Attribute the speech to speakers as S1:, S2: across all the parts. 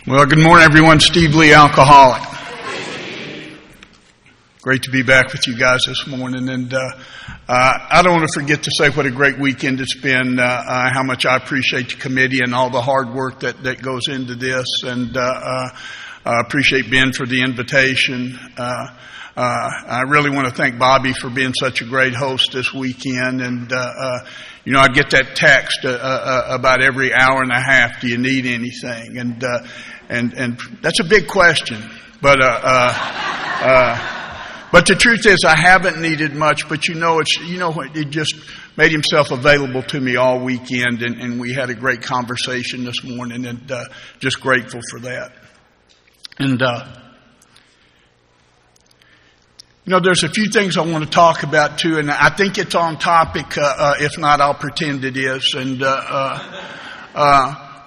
S1: Well, good morning, everyone. Steve Lee, alcoholic. Great to be back with you guys this morning. And I don't want to forget to say what a great weekend it's been, how much I appreciate the committee and all the hard work that goes into this. And I appreciate Ben for the invitation. I really want to thank Bobby for being such a great host this weekend. And, I get that text about every hour and a half, do you need anything? And that's a big question. But the truth is I haven't needed much, but it just made himself available to me all weekend. And we had a great conversation this morning, and just grateful for that. And, there's a few things I want to talk about too, and I think it's on topic. If not, I'll pretend it is.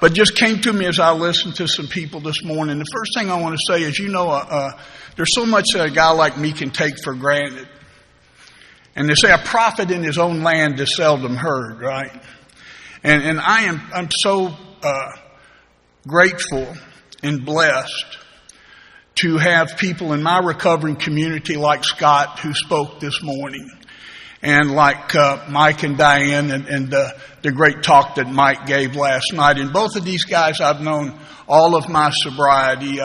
S1: But just came to me as I listened to some people this morning. The first thing I want to say is, there's so much that a guy like me can take for granted. And they say a prophet in his own land is seldom heard, right? And I'm so grateful and blessed to have people in my recovering community like Scott, who spoke this morning, and like Mike and Diane, and the great talk that Mike gave last night. And both of these guys I've known all of my sobriety,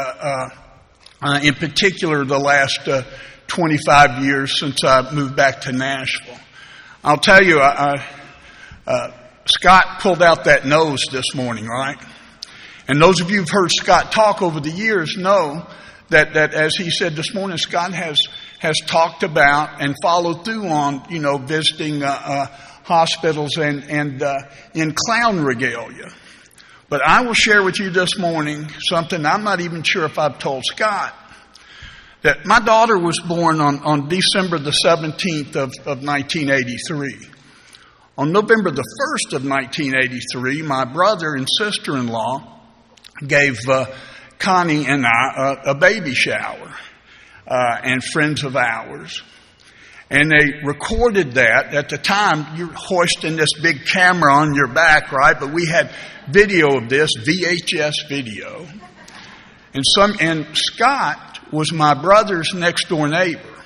S1: in particular the last 25 years since I moved back to Nashville. I'll tell you, Scott pulled out that nose this morning, right? And those of you who've heard Scott talk over the years know that as he said this morning, Scott has talked about and followed through on, visiting hospitals and in clown regalia. But I will share with you this morning something I'm not even sure if I've told Scott. That my daughter was born on December the 17th of 1983. On November the 1st of 1983, my brother and sister-in-law gave Connie and I a baby shower, and friends of ours. And they recorded that. At the time, you're hoisting this big camera on your back, right? But we had video of this, VHS video. And Scott was my brother's next door neighbor.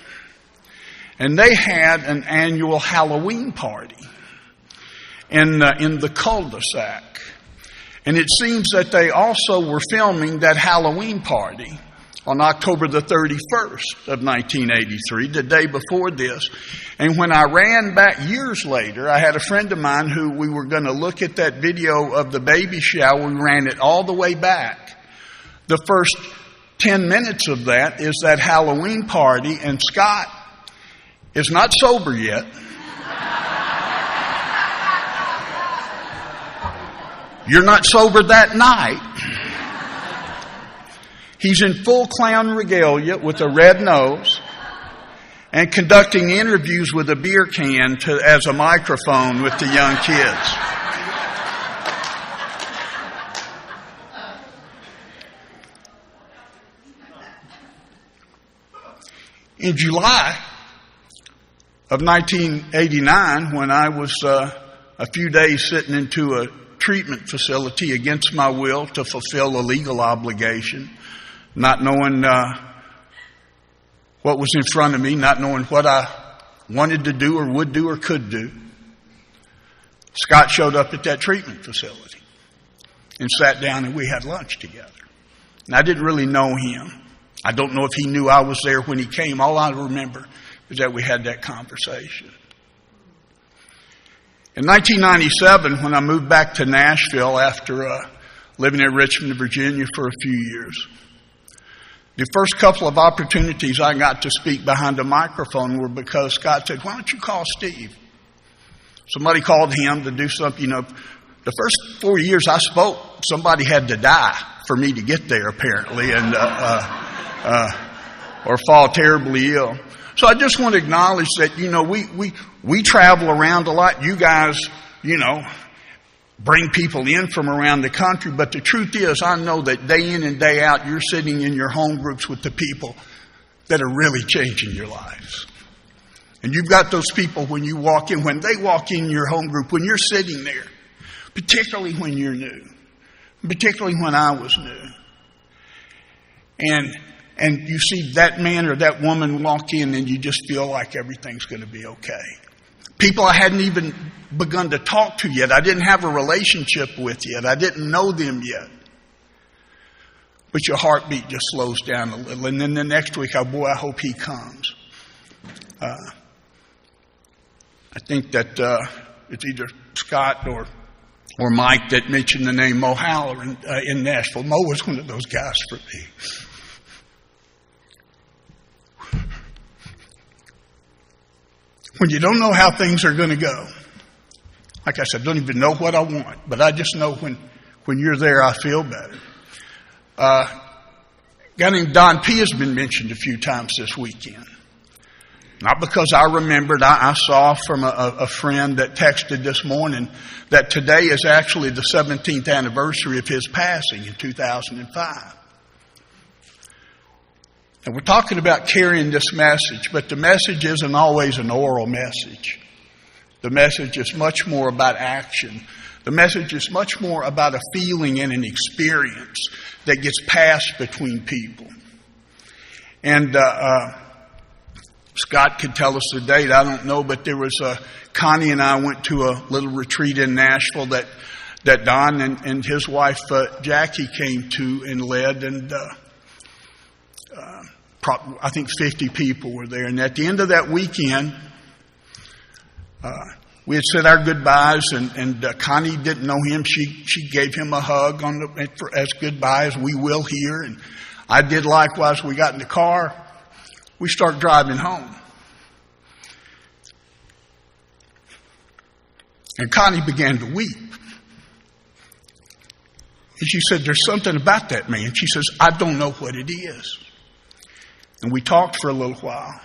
S1: And they had an annual Halloween party in the cul-de-sac. And it seems that they also were filming that Halloween party on October the 31st of 1983, the day before this. And when I ran back years later, I had a friend of mine who we were going to look at that video of the baby shower. We ran it all the way back. The first 10 minutes of that is that Halloween party, and Scott is not sober yet. You're not sober that night. He's in full clown regalia with a red nose and conducting interviews with a beer can as a microphone with the young kids. In July of 1989, when I was a few days sitting into a treatment facility against my will to fulfill a legal obligation, not knowing what was in front of me, not knowing what I wanted to do or would do or could do, Scott showed up at that treatment facility and sat down, and we had lunch together. And I didn't really know him. I don't know if he knew I was there when he came. All I remember is that we had that conversation. In 1997, when I moved back to Nashville after living in Richmond, Virginia for a few years, the first couple of opportunities I got to speak behind a microphone were because Scott said, "Why don't you call Steve?" Somebody called him to do something. The first 4 years I spoke, somebody had to die for me to get there, apparently, and or fall terribly ill. So I just want to acknowledge that, we travel around a lot. You guys, bring people in from around the country. But the truth is, I know that day in and day out, you're sitting in your home groups with the people that are really changing your lives. And you've got those people when you walk in, when they walk in your home group, when you're sitting there, particularly when you're new, particularly when I was new. and you see that man or that woman walk in and you just feel like everything's going to be okay. People I hadn't even begun to talk to yet. I didn't have a relationship with yet. I didn't know them yet. But your heartbeat just slows down a little. And then the next week, I hope he comes. I think that it's either Scott or Mike that mentioned the name Mo Howler in Nashville. Mo was one of those guys for me. When you don't know how things are going to go, like I said, I don't even know what I want, but I just know when you're there, I feel better. A guy named Don P. has been mentioned a few times this weekend. Not because I remembered. I saw from a friend that texted this morning that today is actually the 17th anniversary of his passing in 2005. And we're talking about carrying this message, but the message isn't always an oral message. The message is much more about action. The message is much more about a feeling and an experience that gets passed between people. And Scott could tell us the date, I don't know, but there was Connie and I went to a little retreat in Nashville that Don and his wife Jackie came to and led, and I think 50 people were there. And at the end of that weekend, we had said our goodbyes, and Connie didn't know him. She gave him a hug as goodbyes. We will here, and I did likewise. We got in the car. We start driving home. And Connie began to weep. And she said, "There's something about that man." She says, "I don't know what it is." And we talked for a little while.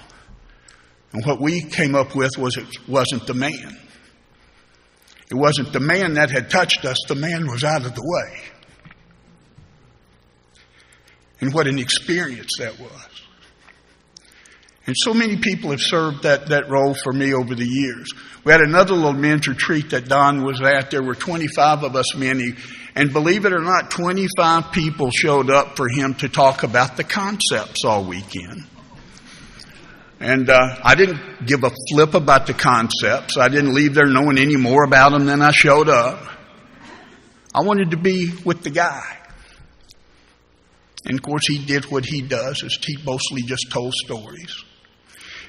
S1: And what we came up with was it wasn't the man. It wasn't the man that had touched us. The man was out of the way. And what an experience that was. And so many people have served that role for me over the years. We had another little men's retreat that Don was at. There were 25 of us men. And believe it or not, 25 people showed up for him to talk about the concepts all weekend. And I didn't give a flip about the concepts. I didn't leave there knowing any more about them than I showed up. I wanted to be with the guy. And of course, he did what he does, is he mostly just told stories.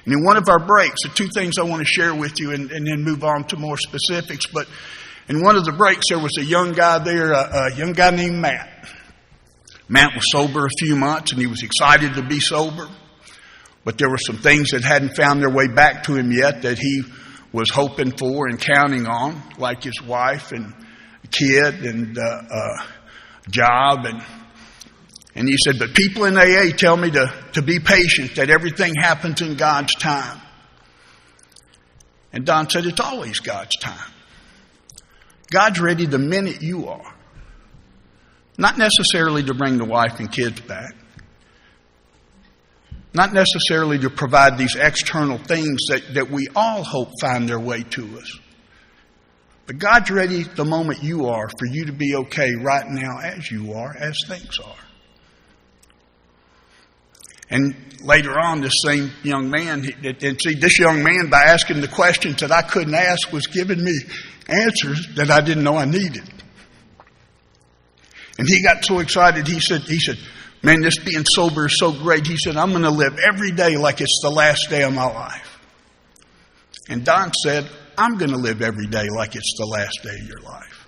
S1: And in one of our breaks, the two things I want to share with you and then move on to more specifics. But in one of the breaks, there was a young guy there, a young guy named Matt. Matt was sober a few months, and he was excited to be sober. But there were some things that hadn't found their way back to him yet that he was hoping for and counting on, like his wife and kid and job. And he said, "But people in AA tell me to be patient, that everything happens in God's time." And Don said, "It's always God's time. God's ready the minute you are. Not necessarily to bring the wife and kids back. Not necessarily to provide these external things that we all hope find their way to us. But God's ready the moment you are for you to be okay right now as you are, as things are." And later on, this same young man, and see, this young man, by asking the questions that I couldn't ask, was giving me answers that I didn't know I needed. And he got so excited, he said, "Man, this being sober is so great." He said, "I'm going to live every day like it's the last day of my life." And Don said, "I'm going to live every day like it's the last day of your life."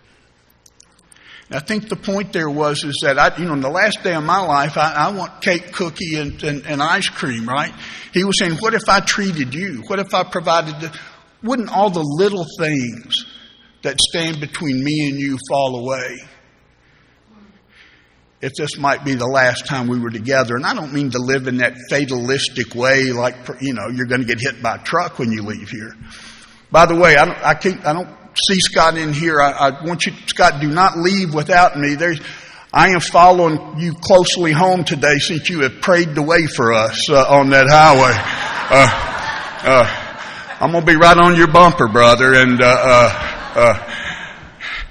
S1: And I think the point there is that in the last day of my life, I want cake, cookie, and ice cream, right? He was saying, what if I treated you? What if I provided wouldn't all the little things that stand between me and you fall away if this might be the last time we were together? And I don't mean to live in that fatalistic way, like, you're going to get hit by a truck when you leave here. By the way, I don't see Scott in here. I want you, Scott, do not leave without me. I am following you closely home today since you have prayed the way for us on that highway. I'm going to be right on your bumper, brother, and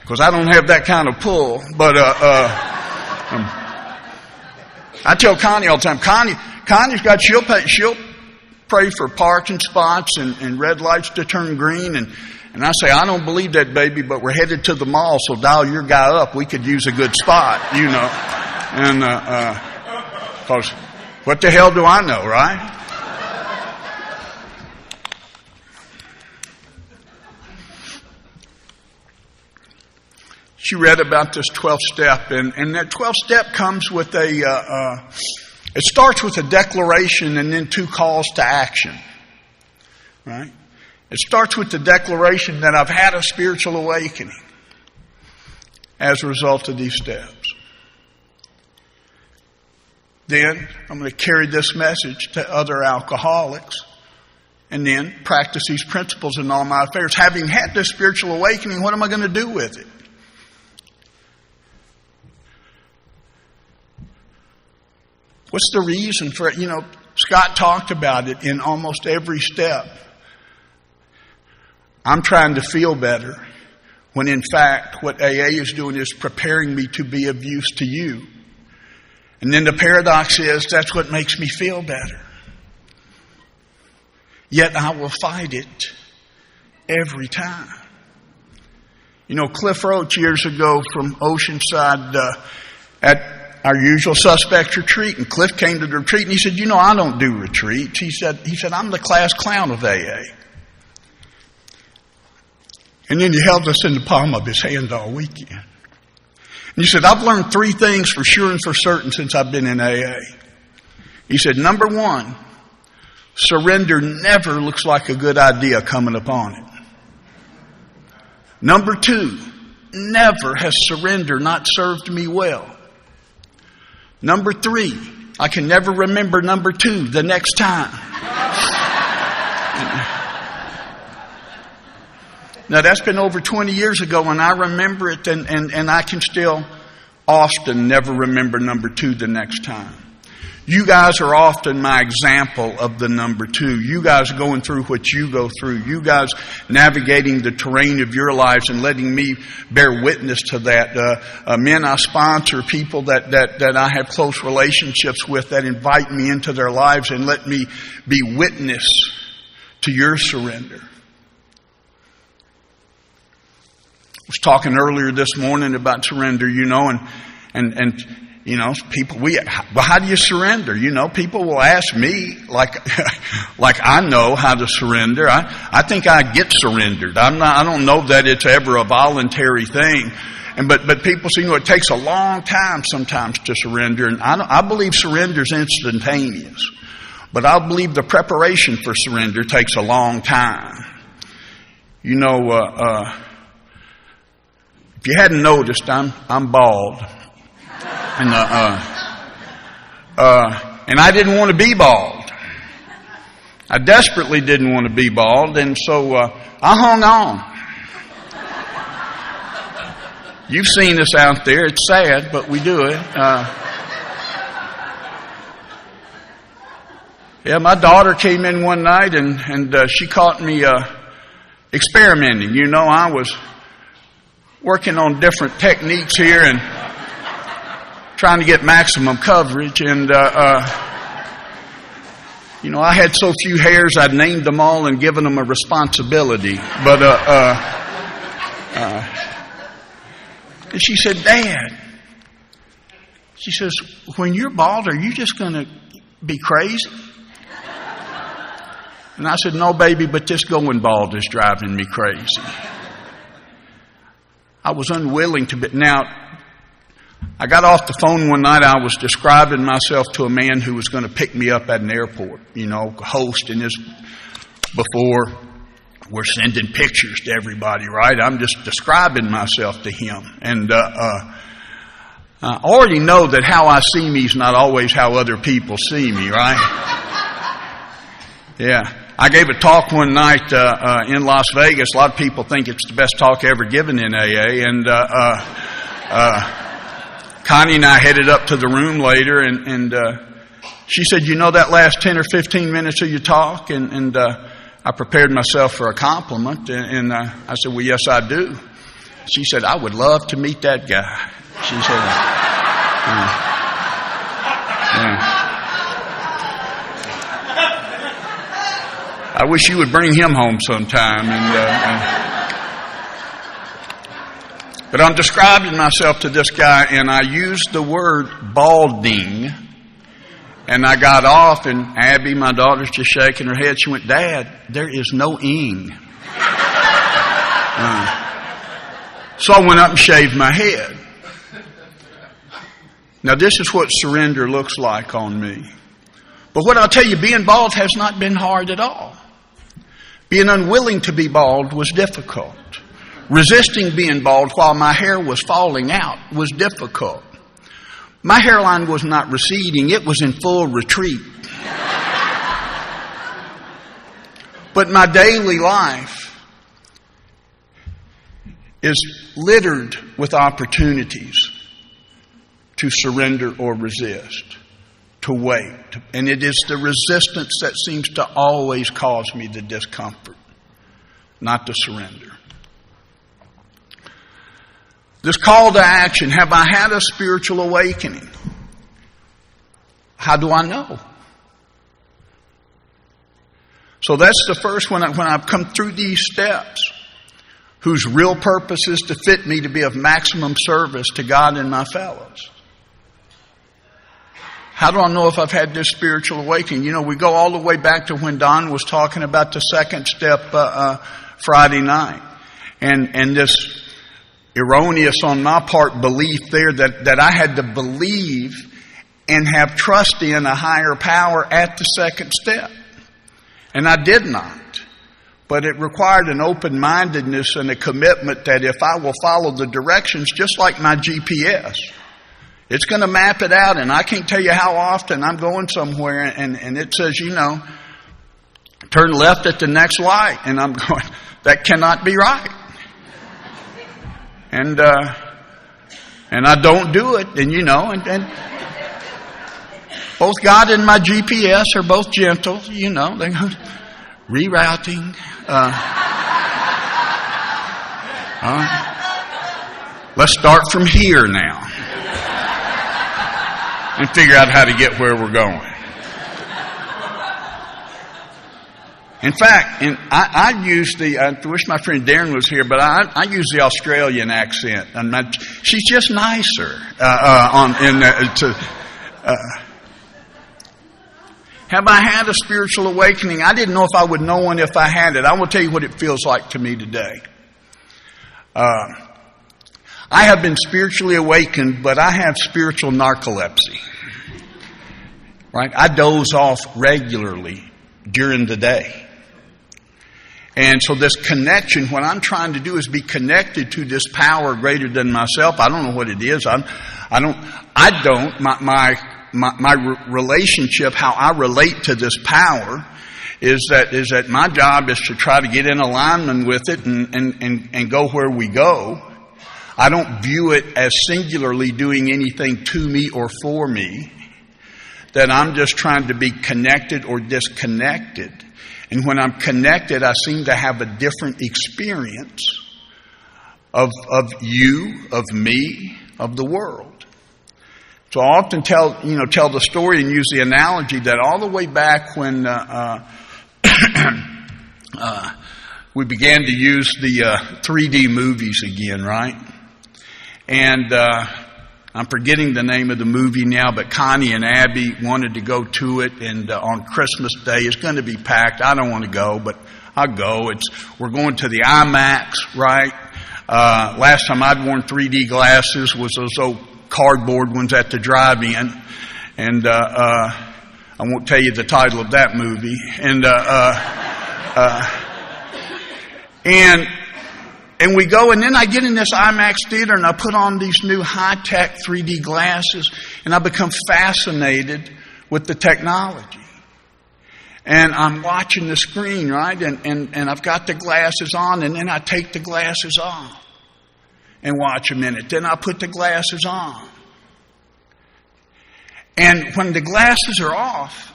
S1: because I don't have that kind of pull. But I tell Connie all the time, Connie's got, she'll pray for parking spots and red lights to turn green. And I say, I don't believe that, baby, but we're headed to the mall, so dial your guy up. We could use a good spot, you know. And, cause what the hell do I know, right? She read about this 12th step, and that 12th step comes with it starts with a declaration and then 2 calls to action, right? It starts with the declaration that I've had a spiritual awakening as a result of these steps. Then I'm going to carry this message to other alcoholics and then practice these principles in all my affairs. Having had this spiritual awakening, what am I going to do with it? What's the reason for it? You know, Scott talked about it in almost every step. I'm trying to feel better when in fact what AA is doing is preparing me to be of use to you. And then the paradox is that's what makes me feel better. Yet I will fight it every time. You know, Cliff Roach years ago from Oceanside at our usual suspects retreat, and Cliff came to the retreat and he said, you know, I don't do retreats. He said, I'm the class clown of AA. And then he held us in the palm of his hand all weekend. And he said, I've learned 3 things for sure and for certain since I've been in AA. He said, number 1, surrender never looks like a good idea coming upon it. Number 2, never has surrender not served me well. Number 3, I can never remember number 2 the next time. Now that's been over 20 years ago and I remember it and I can still often never remember number 2 the next time. You guys are often my example of the number 2. You guys going through what you go through. You guys navigating the terrain of your lives and letting me bear witness to that. Men I sponsor, people that I have close relationships with that invite me into their lives and let me be witness to your surrender. I was talking earlier this morning about surrender, you know, and you know, people, well, how do you surrender? You know, people will ask me like I know how to surrender. I think I get surrendered. I don't know that it's ever a voluntary thing. But people say, you know, it takes a long time sometimes to surrender. And I believe surrender is instantaneous. But I believe the preparation for surrender takes a long time. You know, if you hadn't noticed, I'm bald. And I didn't want to be bald. I desperately didn't want to be bald, and so I hung on. You've seen us out there. It's sad, but we do it. Yeah, my daughter came in one night, and she caught me experimenting. You know, I was working on different techniques here and trying to get maximum coverage, and you know, I had so few hairs I'd named them all and given them a responsibility. But and she said, Dad, she says, when you're bald, are you just going to be crazy? And I said, no, baby, but this going bald is driving me crazy. I was unwilling to be. Now, I got off the phone one night. I was describing myself to a man who was going to pick me up at an airport, you know, hosting this before we're sending pictures to everybody, right? I'm just describing myself to him. And I already know that how I see me is not always how other people see me, right? Yeah. I gave a talk one night in Las Vegas. A lot of people think it's the best talk ever given in AA. And Connie and I headed up to the room later, and she said, you know that last 10 or 15 minutes of your talk? And I prepared myself for a compliment, and I said, well, yes, I do. She said, I would love to meet that guy. She said, I wish you would bring him home sometime. But I'm describing myself to this guy, and I used the word balding. And I got off, and Abby, my daughter's just shaking her head. She went, "Dad, there is no ing." So I went up and shaved my head. Now this is what surrender looks like on me. But what I'll tell you, being bald has not been hard at all. Being unwilling to be bald was difficult. Resisting being bald while my hair was falling out was difficult. My hairline was not receding, it was in full retreat. But my daily life is littered with opportunities to surrender or resist, to wait. And it is the resistance that seems to always cause me the discomfort, not to surrender. This call to action, have I had a spiritual awakening? How do I know? So that's the first one. When I've come through these steps, whose real purpose is to fit me to be of maximum service to God and my fellows. How do I know if I've had this spiritual awakening? You know, we go all the way back to when Don was talking about the second step Friday night. And this erroneous on my part belief there that I had to believe and have trust in a higher power at the second step. And I did not. But it required an open-mindedness and a commitment that if I will follow the directions, just like my GPS, it's going to map it out, and I can't tell you how often I'm going somewhere, and it says, you know, turn left at the next light, and I'm going, that cannot be right. And I don't do it, and you know, and both God and my GPS are both gentle, you know, they go rerouting. Let's start from here now and figure out how to get where we're going. In fact, I use I wish my friend Darren was here, but I use the Australian accent. And she's just nicer. Have I had a spiritual awakening? I didn't know if I would know one if I had it. I will tell you what it feels like to me today. I have been spiritually awakened, but I have spiritual narcolepsy. Right? I doze off regularly during the day. And so this connection, what I'm trying to do is be connected to this power greater than myself. I don't know what it is. My relationship, how I relate to this power is that my job is to try to get in alignment with it and go where we go. I don't view it as singularly doing anything to me or for me. That I'm just trying to be connected or disconnected. And when I'm connected, I seem to have a different experience of you, of me, of the world. So I often tell the story and use the analogy that all the way back when we began to use the 3D movies again, right? And I'm forgetting the name of the movie now, but Connie and Abby wanted to go to it, and on Christmas Day, it's going to be packed. I don't want to go, but I'll go. We're going to the IMAX, right? Last time I'd worn 3D glasses was those old cardboard ones at the drive-in, and I won't tell you the title of that movie. And we go, and then I get in this IMAX theater, and I put on these new high-tech 3D glasses, and I become fascinated with the technology. And I'm watching the screen, right? And I've got the glasses on, and then I take the glasses off and watch a minute. Then I put the glasses on. And when the glasses are off,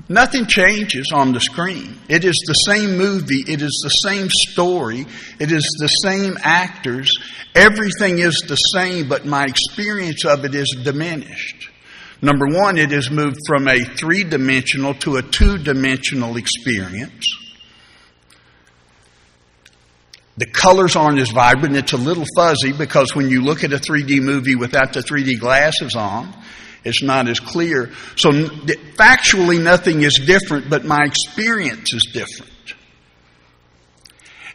S1: nothing changes on the screen. It is the same movie. It is the same story. It is the same actors. Everything is the same, but my experience of it is diminished. Number one, it has moved from a three-dimensional to a two-dimensional experience. The colors aren't as vibrant. It's a little fuzzy because when you look at a 3D movie without the 3D glasses on, it's not as clear. So factually, nothing is different, but my experience is different.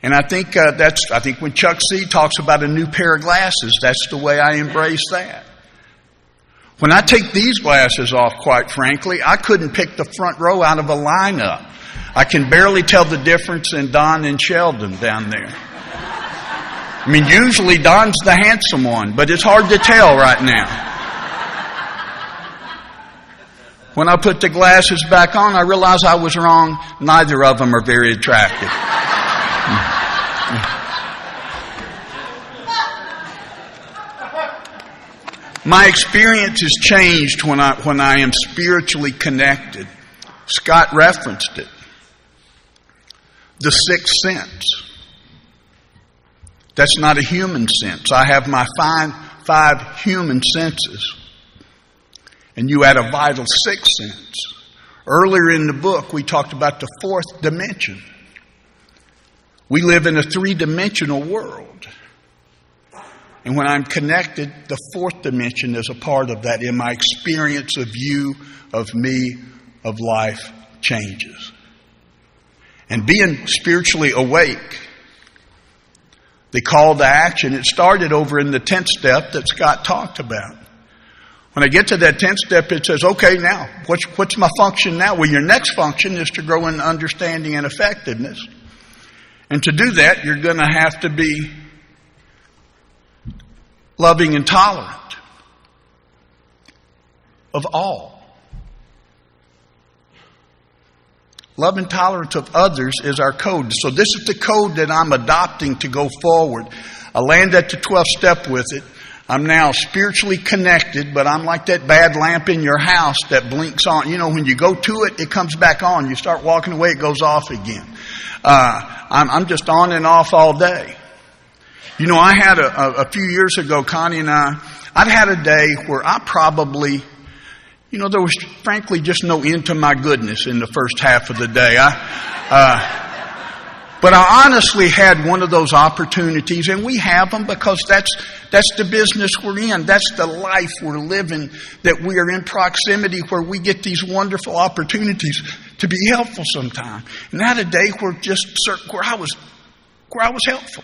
S1: And I think when Chuck C talks about a new pair of glasses, that's the way I embrace that. When I take these glasses off, quite frankly, I couldn't pick the front row out of a lineup. I can barely tell the difference in Don and Sheldon down there. I mean, usually Don's the handsome one, but it's hard to tell right now. When I put the glasses back on, I realized I was wrong. Neither of them are very attractive. My experience has changed when I am spiritually connected. Scott referenced it. The sixth sense. That's not a human sense. I have my five human senses. And you add a vital sixth sense. Earlier in the book, we talked about the fourth dimension. We live in a three-dimensional world. And when I'm connected, the fourth dimension is a part of that. And my experience of you, of me, of life changes. And being spiritually awake, the call to action, it started over in the 10th step that Scott talked about. When I get to that 10th step, it says, okay, now, what's my function now? Well, your next function is to grow in understanding and effectiveness. And to do that, you're going to have to be loving and tolerant of all. Love and tolerance of others is our code. So this is the code that I'm adopting to go forward. I land at the 12th step with it. I'm now spiritually connected, but I'm like that bad lamp in your house that blinks on. You know, when you go to it, it comes back on. You start walking away, it goes off again. I'm just on and off all day. You know, I had a few years ago, Connie and I'd had a day where I probably, you know, there was frankly just no end to my goodness in the first half of the day. But I honestly had one of those opportunities, and we have them because that's the business we're in. That's the life we're living, that we are in proximity where we get these wonderful opportunities to be helpful sometime. And I had a day where I was helpful.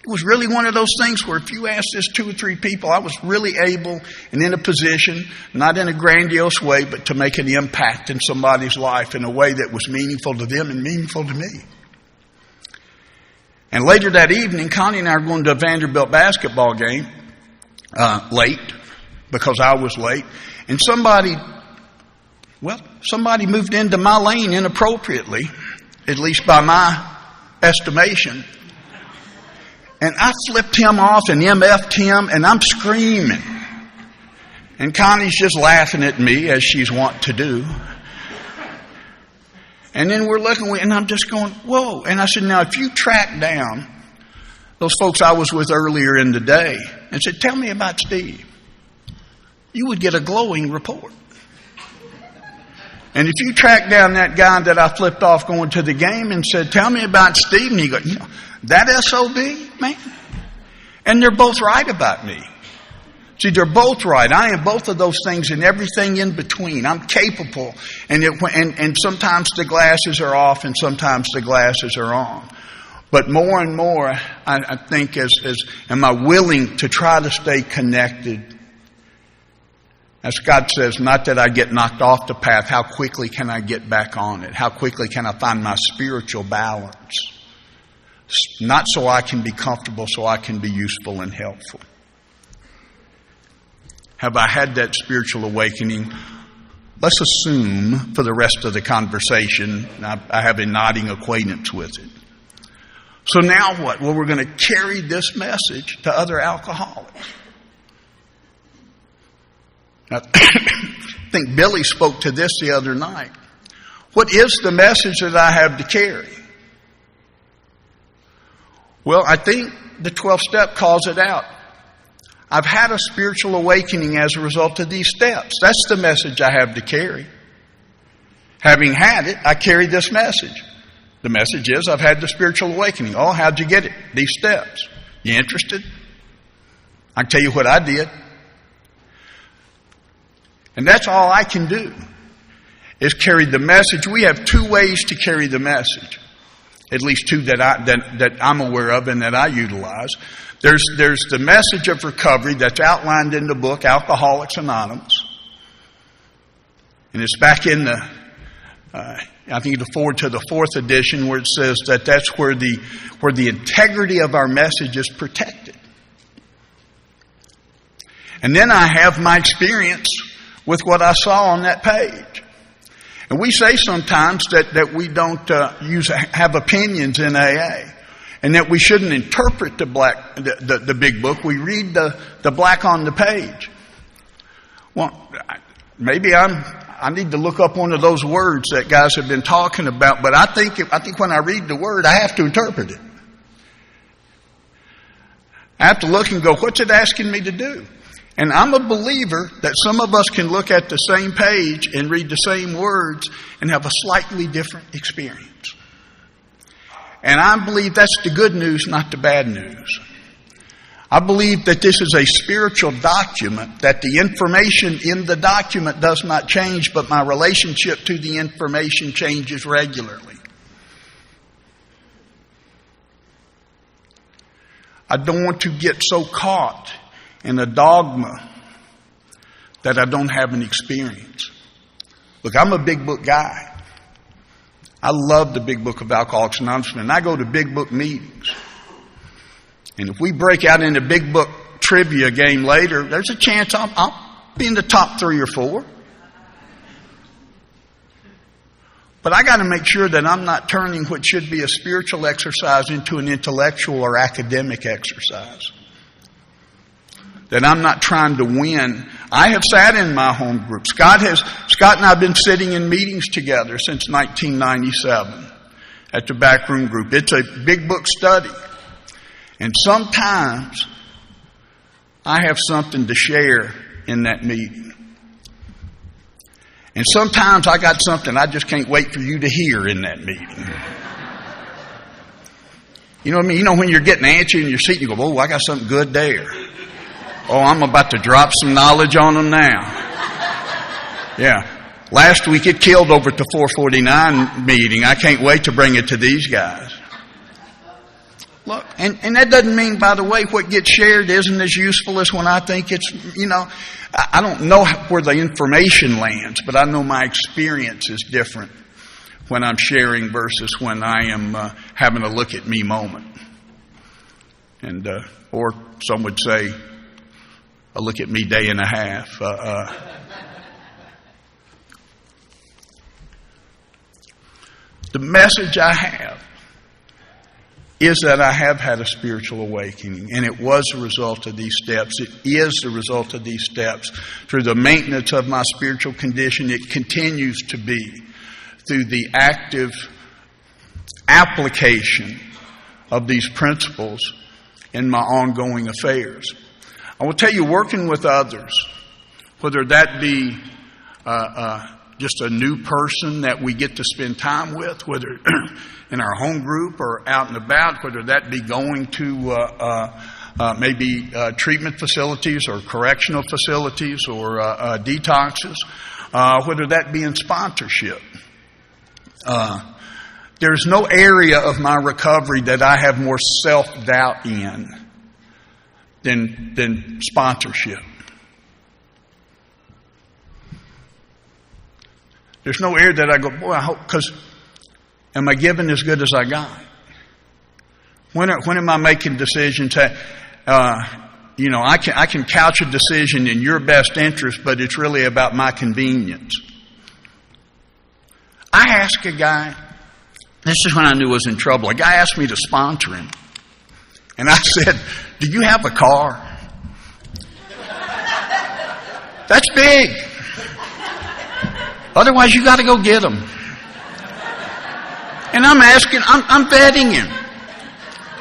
S1: It was really one of those things where if you asked this 2 or 3 people, I was really able and in a position, not in a grandiose way, but to make an impact in somebody's life in a way that was meaningful to them and meaningful to me. And later that evening, Connie and I were going to a Vanderbilt basketball game, late, because I was late. And somebody moved into my lane inappropriately, at least by my estimation. And I flipped him off and MF'd him, and I'm screaming. And Connie's just laughing at me, as she's wont to do. And then we're looking, and I'm just going, whoa. And I said, now, if you track down those folks I was with earlier in the day and said, tell me about Steve, you would get a glowing report. And if you track down that guy that I flipped off going to the game and said, tell me about Steve, and you go, you know, that SOB, man. And they're both right about me. See, they're both right. I am both of those things and everything in between. I'm capable. And sometimes the glasses are off and sometimes the glasses are on. But more and more, I think, am I willing to try to stay connected? As God says, not that I get knocked off the path. How quickly can I get back on it? How quickly can I find my spiritual balance? Not so I can be comfortable, so I can be useful and helpful. Have I had that spiritual awakening? Let's assume for the rest of the conversation I have a nodding acquaintance with it. So now what? Well, we're going to carry this message to other alcoholics. I think Billy spoke to this the other night. What is the message that I have to carry? Well, I think the 12th step calls it out. I've had a spiritual awakening as a result of these steps. That's the message I have to carry. Having had it, I carry this message. The message is, I've had the spiritual awakening. Oh, how'd you get it? These steps. You interested? I can tell you what I did. And that's all I can do, is carry the message. We have two ways to carry the message. At least two that I'm aware of and that I utilize. There's the message of recovery that's outlined in the book, Alcoholics Anonymous. And it's back in the, I think the forward to the 4th edition, where it says that that's where the integrity of our message is protected. And then I have my experience with what I saw on that page. And we say sometimes that we don't have opinions in AA, and that we shouldn't interpret the big book. We read the black on the page. Well, maybe I need to look up one of those words that guys have been talking about, but I think when I read the word, I have to interpret it. I have to look and go, what's it asking me to do? And I'm a believer that some of us can look at the same page and read the same words and have a slightly different experience. And I believe that's the good news, not the bad news. I believe that this is a spiritual document, that the information in the document does not change, but my relationship to the information changes regularly. I don't want to get so caught in a dogma that I don't have an experience. Look, I'm a big book guy. I love the big book of Alcoholics Anonymous, and I go to big book meetings. And if we break out in a big book trivia game later, there's a chance I'll be in the top 3 or 4. But I got to make sure that I'm not turning what should be a spiritual exercise into an intellectual or academic exercise. That I'm not trying to win. I have sat in my home group. Scott and I have been sitting in meetings together since 1997 at the backroom group. It's a big book study. And sometimes I have something to share in that meeting. And sometimes I got something I just can't wait for you to hear in that meeting. You know what I mean? You know when you're getting antsy in your seat, you go, oh, I got something good there. Oh, I'm about to drop some knowledge on them now. Yeah. Last week it killed over at the 449 meeting. I can't wait to bring it to these guys. Look, and that doesn't mean, by the way, what gets shared isn't as useful as when I think it's, I don't know where the information lands, but I know my experience is different when I'm sharing versus when I am having a look at me moment. And, or some would say, a look at me day and a half. The message I have is that I have had a spiritual awakening, and it was a result of these steps. It is the result of these steps. Through the maintenance of my spiritual condition, it continues to be through the active application of these principles in my ongoing affairs. I will tell you, working with others, whether that be just a new person that we get to spend time with, whether in our home group or out and about, whether that be going to maybe treatment facilities or correctional facilities or detoxes, whether that be in sponsorship. There's no area of my recovery that I have more self-doubt in than sponsorship. There's no area that I go, boy, I hope, because am I giving as good as I got? When am I making decisions that, I can couch a decision in your best interest, but it's really about my convenience. I asked a guy, this is when I knew I was in trouble. A guy asked me to sponsor him. And I said, do you have a car? That's big. Otherwise, you got to go get them. And I'm vetting him.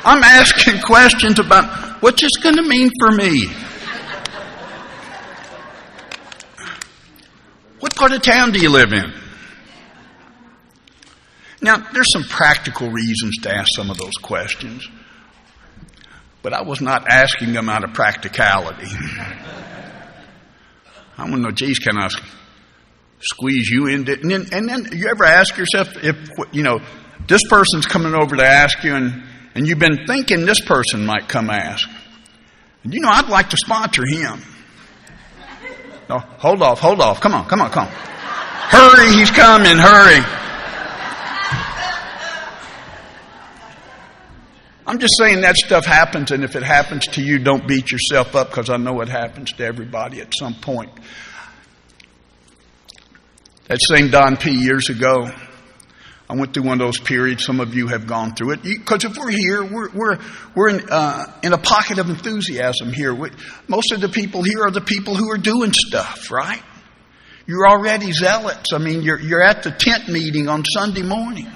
S1: I'm asking questions about what's this going to mean for me? part of town do you live in? Now, there's some practical reasons to ask some of those questions, but I was not asking them out of practicality. I want to know, geez, can I squeeze you into it? And then you ever ask yourself if, this person's coming over to ask you and you've been thinking this person might come ask. And I'd like to sponsor him. No, hold off. Come on. Hurry, he's coming, hurry. I'm just saying that stuff happens, and if it happens to you, don't beat yourself up, because I know it happens to everybody at some point. That same Don P. years ago, I went through one of those periods. Some of you have gone through it. Because if we're here, we're in a pocket of enthusiasm here. Most of the people here are the people who are doing stuff, right? You're already zealots. I mean, you're at the tent meeting on Sunday morning.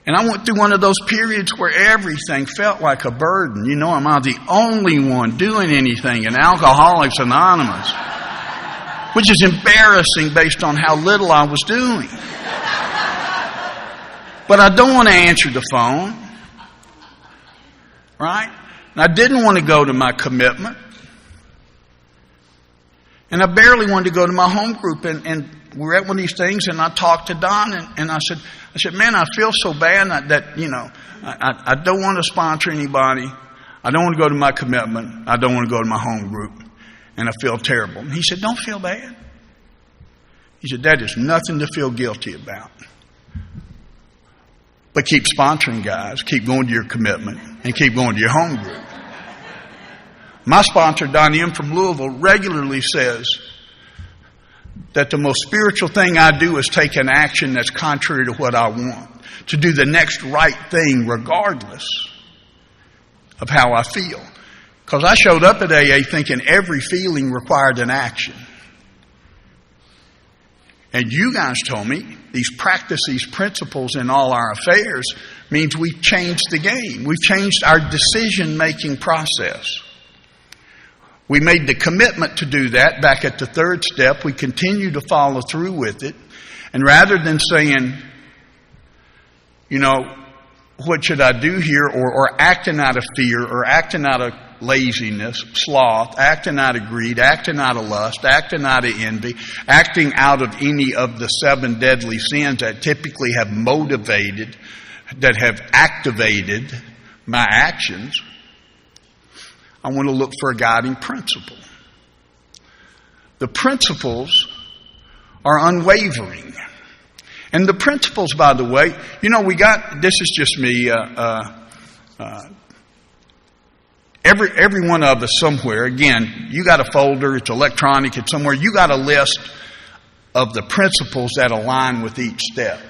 S1: And I went through one of those periods where everything felt like a burden. Am I the only one doing anything in Alcoholics Anonymous? Which is embarrassing based on how little I was doing. But I don't want to answer the phone. Right? And I didn't want to go to my commitment. And I barely wanted to go to my home group. And we're at one of these things, and I talked to Don, and I said, man, I feel so bad that I don't want to sponsor anybody. I don't want to go to my commitment. I don't want to go to my home group. And I feel terrible. And he said, don't feel bad. He said, that is nothing to feel guilty about. But keep sponsoring guys. Keep going to your commitment. And keep going to your home group. My sponsor, Don M. from Louisville, regularly says that the most spiritual thing I do is take an action that's contrary to what I want. To do the next right thing regardless of how I feel. Because I showed up at AA thinking every feeling required an action. And you guys told me these principles in all our affairs means we've changed the game. We've changed our decision-making process. We made the commitment to do that back at the third step. We continue to follow through with it. And rather than saying, what should I do here? Or acting out of fear, or acting out of laziness, sloth, acting out of greed, acting out of lust, acting out of envy, acting out of any of the 7 deadly sins that typically have activated my actions. I want to look for a guiding principle. The principles are unwavering. And the principles, by the way, this is just me, every one of us somewhere, again, you got a folder, it's electronic, it's somewhere, you got a list of the principles that align with each step.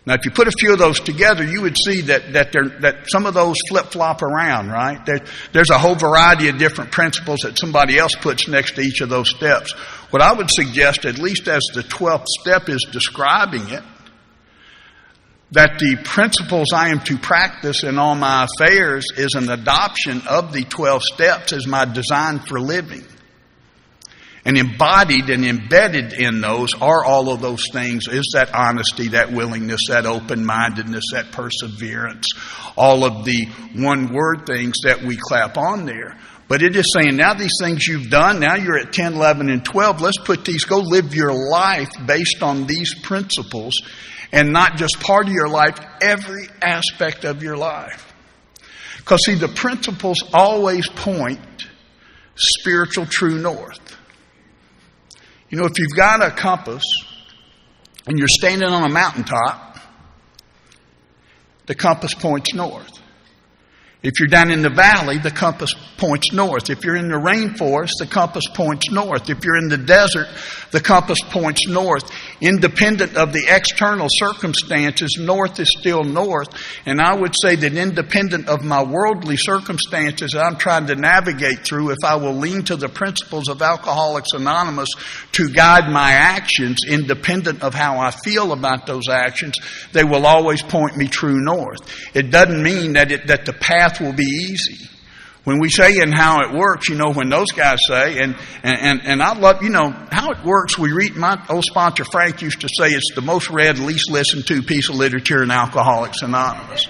S1: Now, if you put a few of those together, you would see that some of those flip-flop around, right? There's a whole variety of different principles that somebody else puts next to each of those steps. What I would suggest, at least as the 12th step is describing it, that the principles I am to practice in all my affairs is an adoption of the 12 steps as my design for living. And embodied and embedded in those are all of those things, is that honesty, that willingness, that open-mindedness, that perseverance, all of the one-word things that we clap on there. But it is saying, now these things you've done, now you're at 10, 11, and 12, let's put these, go live your life based on these principles, and not just part of your life, every aspect of your life. Because see, the principles always point spiritual true north. If you've got a compass and you're standing on a mountaintop, the compass points north. If you're down in the valley, the compass points north. If you're in the rainforest, the compass points north. If you're in the desert, the compass points north. Independent of the external circumstances, north is still north. And I would say that independent of my worldly circumstances that I'm trying to navigate through, if I will lean to the principles of Alcoholics Anonymous to guide my actions, independent of how I feel about those actions, they will always point me true north. It doesn't mean that the path will be easy. When we say and how it works, when those guys say, and I love, how it works, we read, my old sponsor Frank used to say it's the most read, least listened to piece of literature in Alcoholics Anonymous.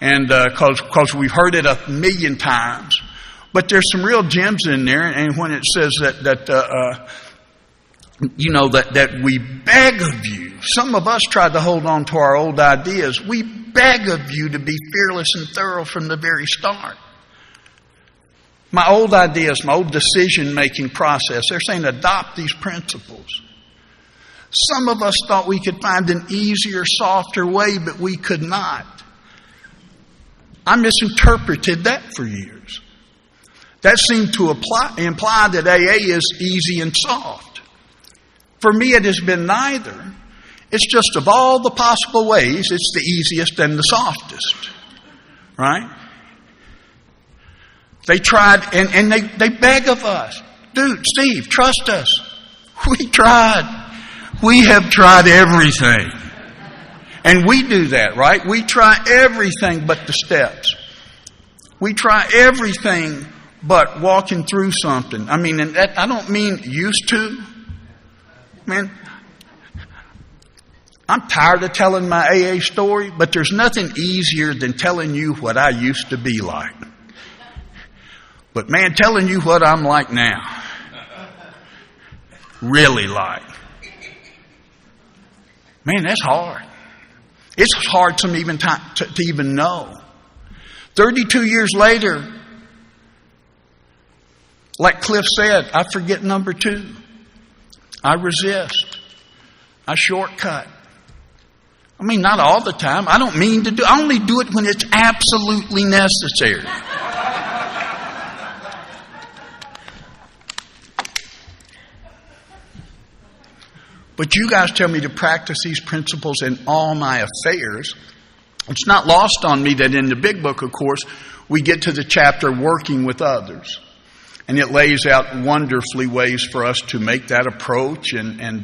S1: And because we've heard it 1,000,000 times. But there's some real gems in there, and when it says that we beg of you, some of us tried to hold on to our old ideas. We beg of you to be fearless and thorough from the very start. My old ideas, my old decision-making process, they're saying adopt these principles. Some of us thought we could find an easier, softer way, but we could not. I misinterpreted that for years. That seemed to imply that AA is easy and soft. For me, it has been neither. It's just of all the possible ways, it's the easiest and the softest. Right? They tried, and they beg of us. Dude, Steve, trust us. We tried. We have tried everything. And we do that, right? We try everything but the steps. We try everything but walking through something. I mean, and that, I don't mean used to. Man, I'm tired of telling my AA story, but there's nothing easier than telling you what I used to be like. But man, telling you what I'm like now, really like, man, that's hard. It's hard to even know. 32 years later, like Cliff said, I forget number 2. I resist. I shortcut. I mean, not all the time. I don't mean to do. I only do it when it's absolutely necessary. But you guys tell me to practice these principles in all my affairs. It's not lost on me that in the big book, of course, we get to the chapter working with others. And it lays out wonderfully ways for us to make that approach and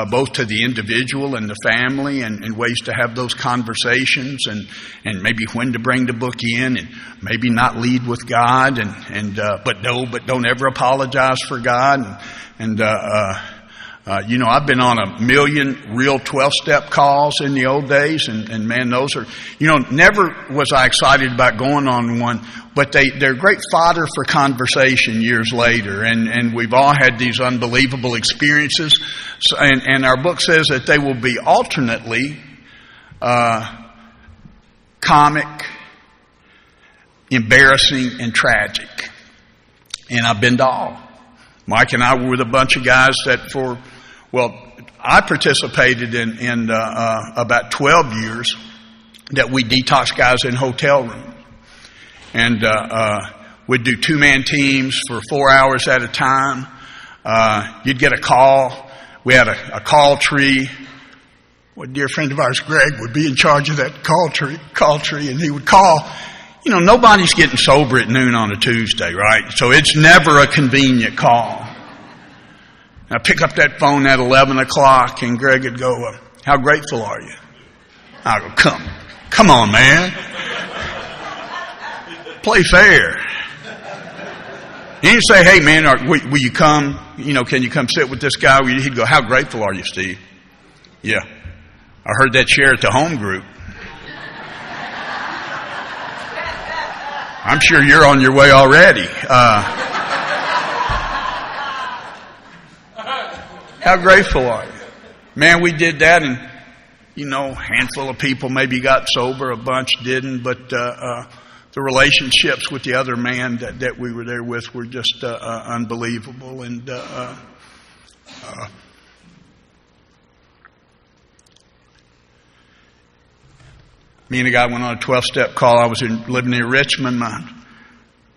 S1: both to the individual and the family and ways to have those conversations and maybe when to bring the book in and maybe not lead with God but don't ever apologize for God I've been on 1 million real 12-step calls in the old days, and man, those are, never was I excited about going on one, but they're great fodder for conversation years later, and we've all had these unbelievable experiences, and our book says that they will be alternately comic, embarrassing, and tragic. And I've been to all. Mike and I were with a bunch of guys that I participated in about 12 years that we detox guys in hotel rooms. And we'd do 2-man teams for 4 hours at a time. You'd get a call. We had a call tree. A dear friend of ours, Greg, would be in charge of that call tree, and he would call. Nobody's getting sober at noon on a Tuesday, right? So it's never a convenient call. I pick up that phone at 11 o'clock, and Greg would go, how grateful are you? I go, come on, man. Play fair. He didn't say, hey, man, will you come? Can you come sit with this guy? He'd go, how grateful are you, Steve? Yeah. I heard that share at the home group. I'm sure you're on your way already. How grateful are you? Man, we did that, and, a handful of people maybe got sober, a bunch didn't, but the relationships with the other man that we were there with were just unbelievable. And me and a guy went on a 12-step call. I was living near Richmond. My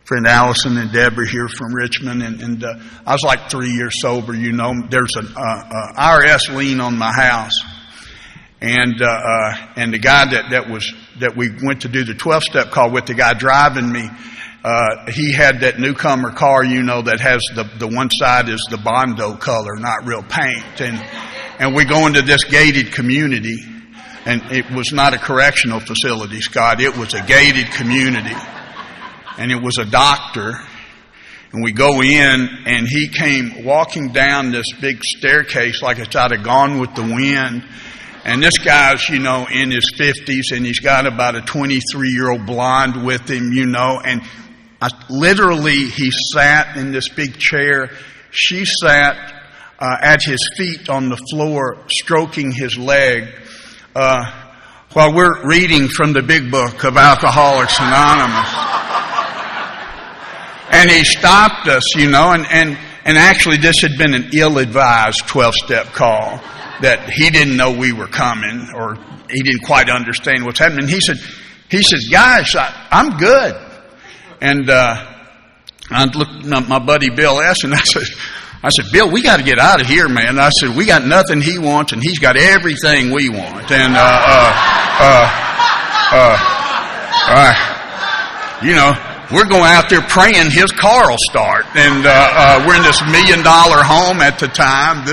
S1: friend Allison and Deborah here from Richmond, and I was like 3 years sober. There's an IRS lien on my house, and the guy that we went to do the 12-step call with, the guy driving me, he had that newcomer car, that has the one side is the Bondo color, not real paint, and we go into this gated community, and it was not a correctional facility, Scott. It was a gated community. and it was a doctor. And we go in, and he came walking down this big staircase like it's out of Gone with the Wind. And this guy's, in his 50s, and he's got about a 23-year-old blonde with him, and literally he sat in this big chair. She sat at his feet on the floor, stroking his leg, while we're reading from the big book of Alcoholics Anonymous. And he stopped us, and actually this had been an ill-advised 12-step call. That he didn't know we were coming, or he didn't quite understand what's happening. He said, guys, I'm good. And I looked at my buddy Bill S. and I said, Bill, we got to get out of here, man. I said, we got nothing he wants, and he's got everything we want. And we're going out there praying his car will start. And we're in this $1 million home at the time,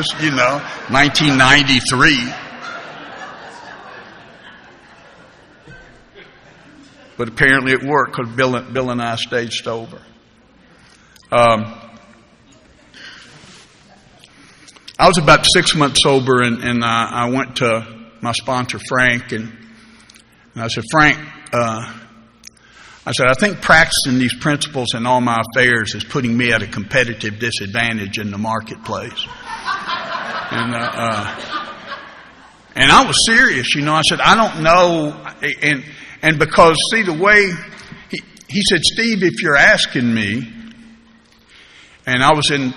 S1: 1993. But apparently it worked because Bill and I stayed sober. I was about 6 months sober, and I went to my sponsor, Frank, and I said, Frank, I think practicing these principles in all my affairs is putting me at a competitive disadvantage in the marketplace. And I was serious, I said, I don't know. And because, see, the way he said, Steve, if you're asking me, and I was in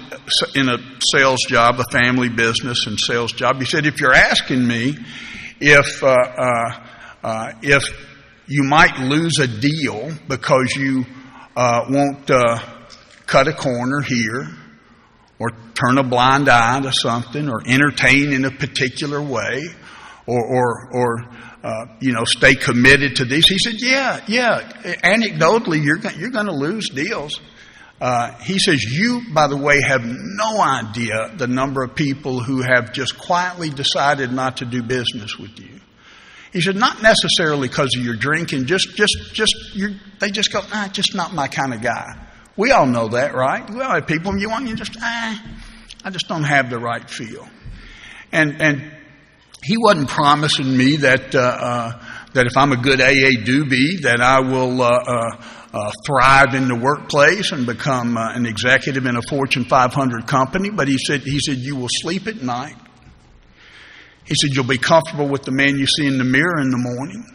S1: a sales job, a family business and sales job. He said, if you're asking me if you might lose a deal because you won't cut a corner here, or turn a blind eye to something, or entertain in a particular way, or stay committed to this. He said, yeah. Anecdotally, you're going to lose deals. He says, you, by the way, have no idea the number of people who have just quietly decided not to do business with you. He said, not necessarily because of your drinking, they just go, just not my kind of guy. We all know that, right? We all have people, I just don't have the right feel. And he wasn't promising me that if I'm a good AA doobie, that I will thrive in the workplace and become an executive in a Fortune 500 company. But he said, you will sleep at night. He said, you'll be comfortable with the man you see in the mirror in the morning.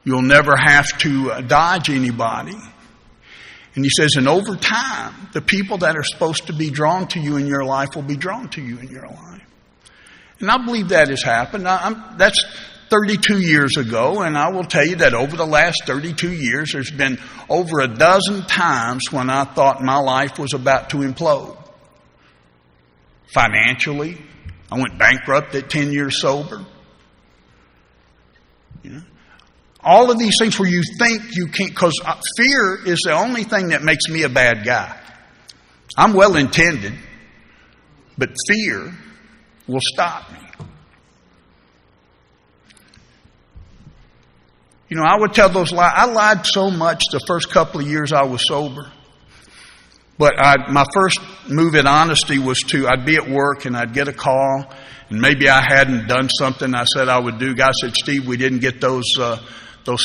S1: You'll never have to dodge anybody. And he says, and over time, the people that are supposed to be drawn to you in your life will be drawn to you in your life. And I believe that has happened. That's 32 years ago, and I will tell you that over the last 32 years, there's been over a dozen times when I thought my life was about to implode. Financially, I went bankrupt at 10 years sober. All of these things where you think you can't, because fear is the only thing that makes me a bad guy. I'm well intended, but fear will stop me. I would tell those lies. I lied so much the first couple of years I was sober. But my first move in honesty was I'd be at work and I'd get a call, and maybe I hadn't done something I said I would do. Guy said, Steve, we didn't get those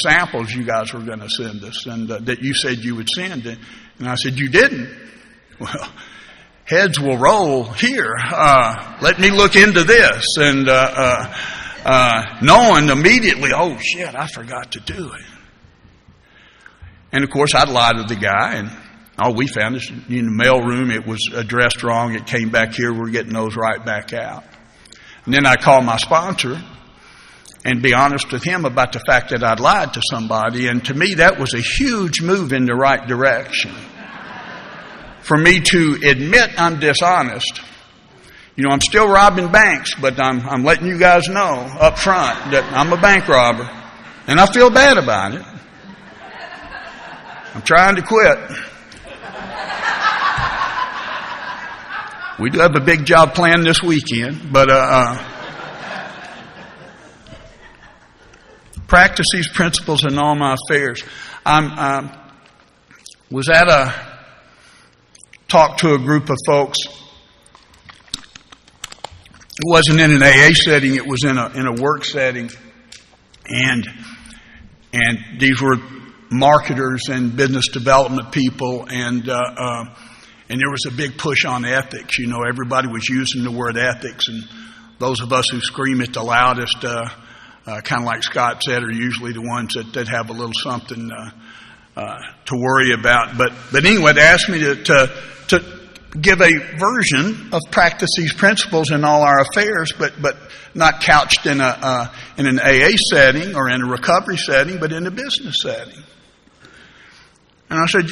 S1: samples you guys were going to send us, and that you said you would send. And I said, you didn't? Well, heads will roll here. Let me look into this. And knowing immediately, oh shit, I forgot to do it. And of course, I'd lie to the guy, and all we found is in the mail room, it was addressed wrong. It came back here. We're getting those right back out. And then I called my sponsor and be honest with him about the fact that I'd lied to somebody. And to me, that was a huge move in the right direction. For me to admit I'm dishonest. I'm still robbing banks, but I'm letting you guys know up front that I'm a bank robber. And I feel bad about it. I'm trying to quit. We do have a big job planned this weekend, but practice these principles in all my affairs. was at a talk to a group of folks. It wasn't in an AA setting, it was in a work setting. And these were marketers and business development people, and there was a big push on ethics. You know, everybody was using the word ethics, and those of us who scream it the loudest, kind of like Scott said, are usually the ones that have a little something to worry about. But anyway, they asked me to give a version of practice these principles in all our affairs, but not couched in an AA setting or in a recovery setting, but in a business setting. And I said,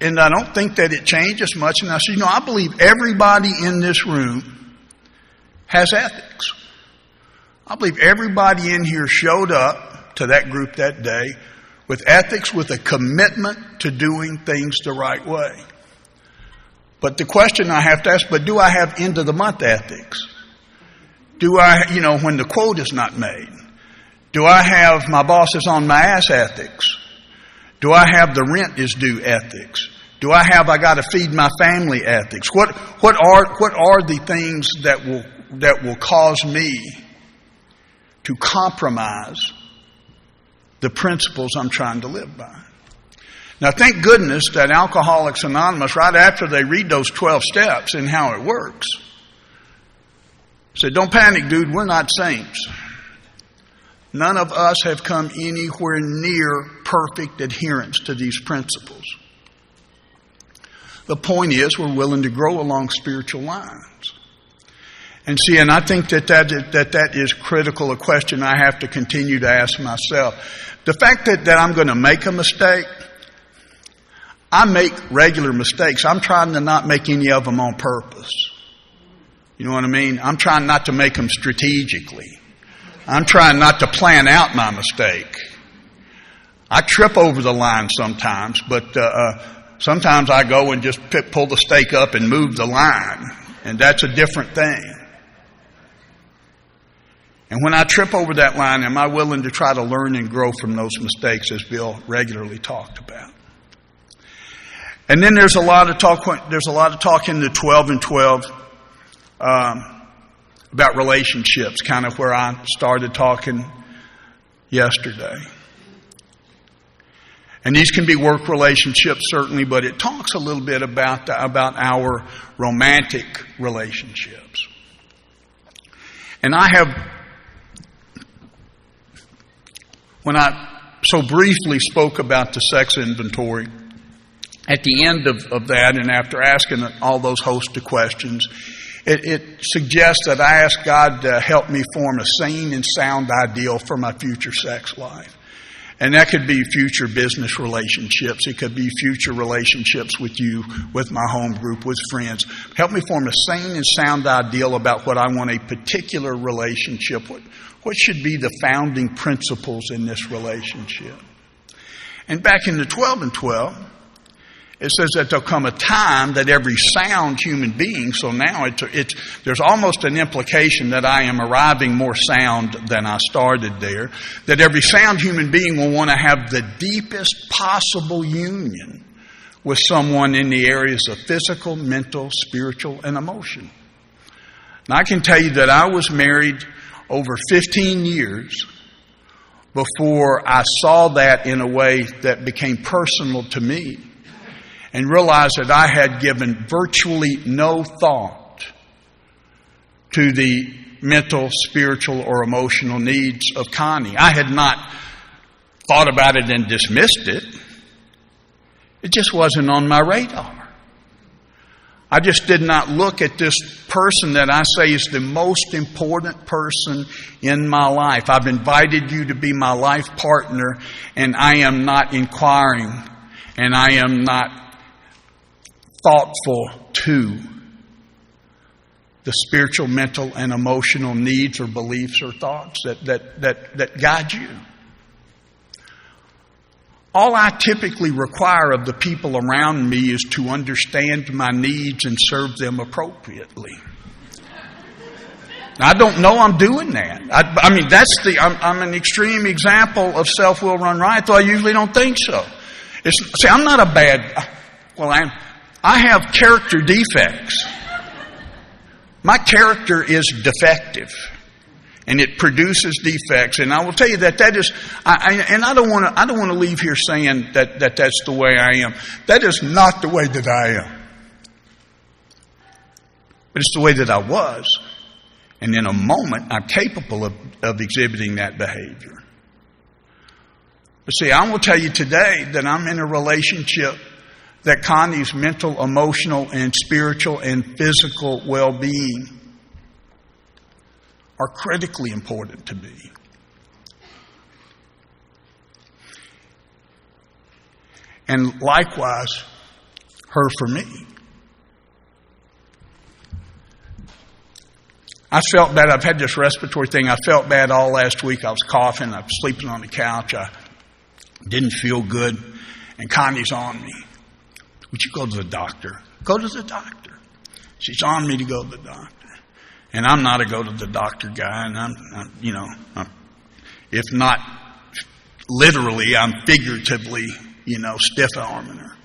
S1: and I don't think that it changes much. And I said, I believe everybody in this room has ethics. I believe everybody in here showed up to that group that day with ethics, with a commitment to doing things the right way. But the question I have to ask, but do I have end of the month ethics? Do I, when the quote is not made? Do I have my boss is on my ass ethics? Do I have the rent is due ethics? Do I have I got to feed my family ethics? What are the things that will cause me to compromise the principles I'm trying to live by? Now, thank goodness that Alcoholics Anonymous, right after they read those 12 steps and how it works, said, don't panic, dude, we're not saints. None of us have come anywhere near perfect adherence to these principles. The point is, we're willing to grow along spiritual lines. And I think that is critical, a question I have to continue to ask myself. The fact that I'm going to make a mistake, I make regular mistakes. I'm trying to not make any of them on purpose. You know what I mean? I'm trying not to make them strategically. I'm trying not to plan out my mistake. I trip over the line sometimes, but sometimes I go and just pull the stake up and move the line, and that's a different thing. And when I trip over that line, am I willing to try to learn and grow from those mistakes, as Bill regularly talked about? And then there's a lot of talk in the 12 and 12 about relationships, kind of where I started talking yesterday. And these can be work relationships, certainly, but it talks a little bit about our romantic relationships. And when I so briefly spoke about the sex inventory, at the end of that, and after asking all those host of questions, it suggests that I ask God to help me form a sane and sound ideal for my future sex life. And that could be future business relationships. It could be future relationships with you, with my home group, with friends. Help me form a sane and sound ideal about what I want a particular relationship. What should be the founding principles in this relationship? And back in the 12 and 12, it says that there'll come a time that every sound human being, so now there's almost an implication that I am arriving more sound than I started there, that every sound human being will want to have the deepest possible union with someone in the areas of physical, mental, spiritual, and emotion. Now, I can tell you that I was married over 15 years before I saw that in a way that became personal to me, and realized that I had given virtually no thought to the mental, spiritual, or emotional needs of Connie. I had not thought about it and dismissed it. It just wasn't on my radar. I just did not look at this person that I say is the most important person in my life. I've invited you to be my life partner, and I am not inquiring, and I am not thoughtful to the spiritual, mental, and emotional needs or beliefs or thoughts that guide you. All I typically require of the people around me is to understand my needs and serve them appropriately. Now, I don't know I'm doing that. I mean, I'm an extreme example of self-will run riot, though I usually don't think so. See, I'm not a bad, I have character defects. My character is defective. And it produces defects. And I will tell you that is, I don't want to leave here saying that that's the way I am. That is not the way that I am. But it's the way that I was. And in a moment, I'm capable of exhibiting that behavior. But see, I will tell you today that I'm in a relationship that Connie's mental, emotional, and spiritual and physical well-being are critically important to me. And likewise, her for me. I felt bad. I've had this respiratory thing. I felt bad all last week. I was coughing. I was sleeping on the couch. I didn't feel good. And Connie's on me. Would you go to the doctor? Go to the doctor. She's on me to go to the doctor. And I'm not a go to the doctor guy, and I'm if not literally, I'm figuratively, stiff-arming her.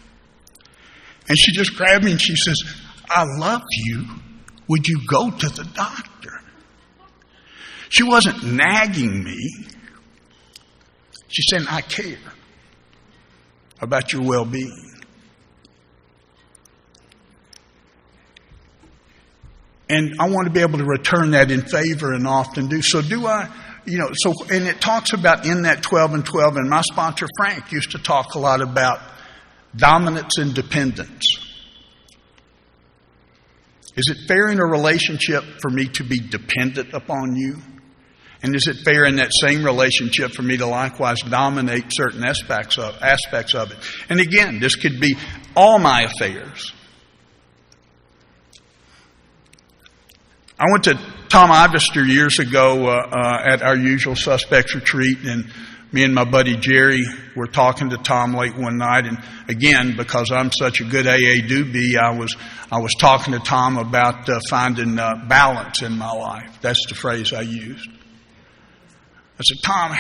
S1: And she just grabbed me and she says, I love you. Would you go to the doctor? She wasn't nagging me. She said, I care about your well-being. And I want to be able to return that in favor and often do. So do I, and it talks about in that 12 and 12, and my sponsor Frank used to talk a lot about dominance and dependence. Is it fair in a relationship for me to be dependent upon you? And is it fair in that same relationship for me to likewise dominate certain aspects of it? And again, this could be all my affairs. I went to Tom Ivester years ago at our usual suspects retreat, and me and my buddy Jerry were talking to Tom late one night, and again, because I'm such a good AA doobie, I was talking to Tom about finding balance in my life. That's the phrase I used. I said, Tom,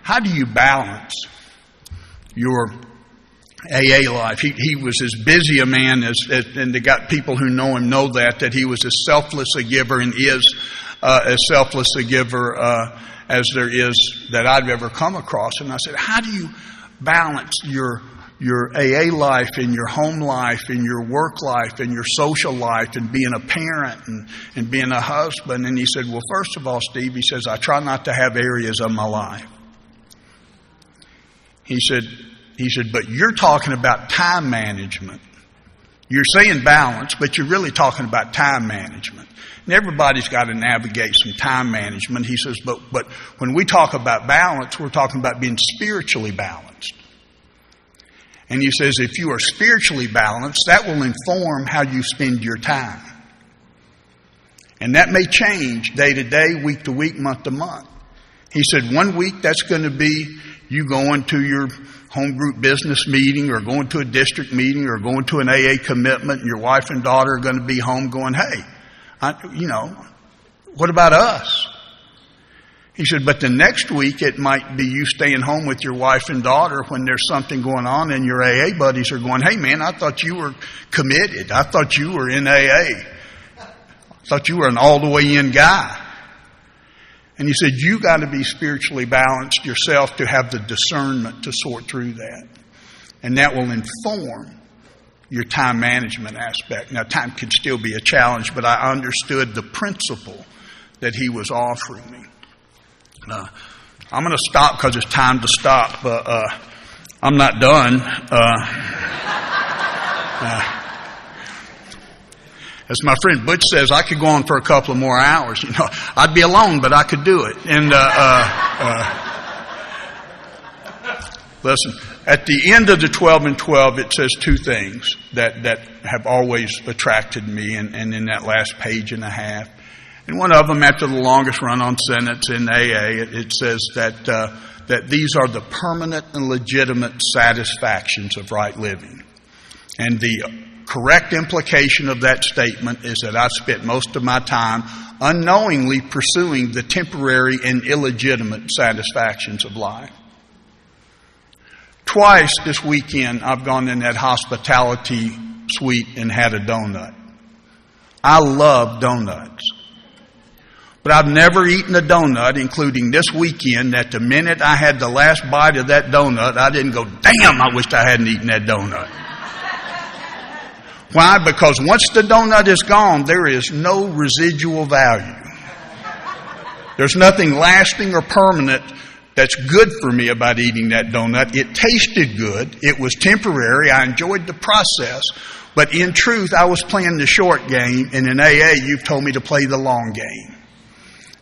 S1: how do you balance your AA life? He was as busy a man and they got people who know him know that he was as selfless a giver and is as selfless a giver as there is that I've ever come across. And I said, how do you balance your AA life and your home life and your work life and your social life and being a parent and being a husband? And he said, well, first of all, Steve, he says, I try not to have areas of my life. He said, but you're talking about time management. You're saying balance, but you're really talking about time management. And everybody's got to navigate some time management. He says, but when we talk about balance, we're talking about being spiritually balanced. And he says, if you are spiritually balanced, that will inform how you spend your time. And that may change day to day, week to week, month to month. He said, one week that's going to be you going to your home group business meeting or going to a district meeting or going to an AA commitment, and your wife and daughter are going to be home going, hey, what about us? He said, but the next week it might be you staying home with your wife and daughter when there's something going on and your AA buddies are going, hey man, I thought you were committed. I thought you were in AA. I thought you were an all the way in guy. And he said, you got to be spiritually balanced yourself to have the discernment to sort through that. And that will inform your time management aspect. Now, time can still be a challenge, but I understood the principle that he was offering me. I'm going to stop because it's time to stop, but I'm not done. As my friend Butch says, I could go on for a couple of more hours. I'd be alone, but I could do it. And listen, at the end of the 12 and 12, it says two things that have always attracted me, and in that last page and a half. And one of them, after the longest run-on sentence in AA, it says that these are the permanent and legitimate satisfactions of right living. And the correct implication of that statement is that I've spent most of my time unknowingly pursuing the temporary and illegitimate satisfactions of life. twice this weekend I've gone in that hospitality suite and had a donut. I love donuts. But I've never eaten a donut, including this weekend, that the minute I had the last bite of that donut, I didn't go, damn, I wished I hadn't eaten that donut. Why? Because once the donut is gone, there is no residual value. There's nothing lasting or permanent that's good for me about eating that donut. It tasted good. It was temporary. I enjoyed the process. But in truth, I was playing the short game, and in AA, you've told me to play the long game.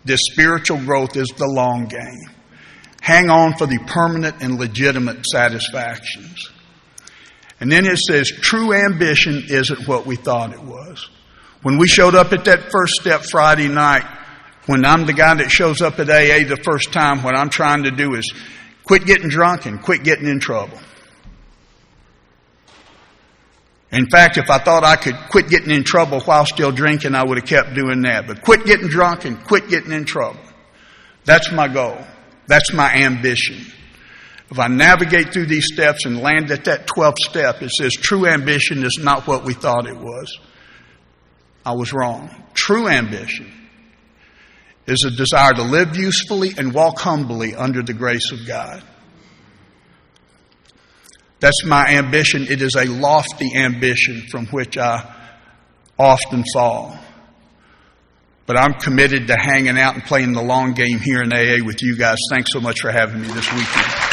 S1: This spiritual growth is the long game. Hang on for the permanent and legitimate satisfactions. And then it says, true ambition isn't what we thought it was. When we showed up at that First Step Friday night, when I'm the guy that shows up at AA the first time, what I'm trying to do is quit getting drunk and quit getting in trouble. In fact, if I thought I could quit getting in trouble while still drinking, I would have kept doing that. But quit getting drunk and quit getting in trouble. That's my goal. That's my ambition. If I navigate through these steps and land at that 12th step, it says true ambition is not what we thought it was. I was wrong. True ambition is a desire to live usefully and walk humbly under the grace of God. That's my ambition. It is a lofty ambition from which I often fall. But I'm committed to hanging out and playing the long game here in AA with you guys. Thanks so much for having me this weekend.